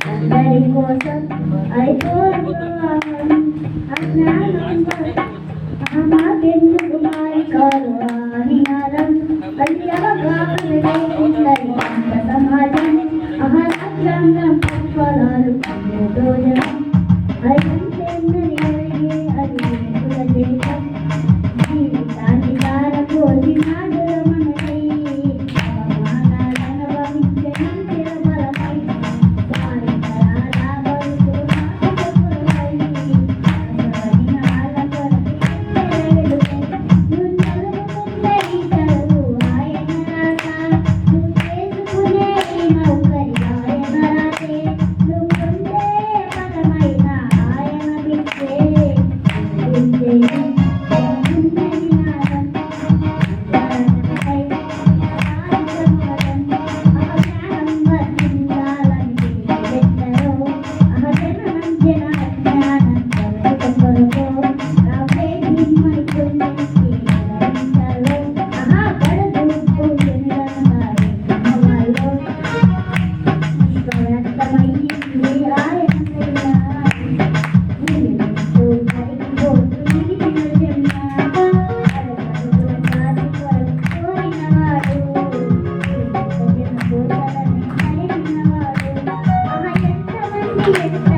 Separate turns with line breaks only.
అందరి కోసం అయిపోయాను అజ్ఞానం మాకెందుకు మాయకాలు ఆనిహారం సమాజం అహరాజ్యాంగం ఫలాలు భోజనం అయ్యంతేందని అడిగే అది దేశం జీవితాన్ని దారపోసి నాడురమనై అవమానాలనుభవించనంతిర బలమై వారితరాల బతుకు నాటకపురమై అసవదినాల కొరకి నువ్వు నలుగుతుందని చదువు ఆయన రాక నువ్వు చేసుకునే నౌకరి ఆయన రాసే నువ్వు పొందే పదమైన ఆయన బిడ్డే Thank you.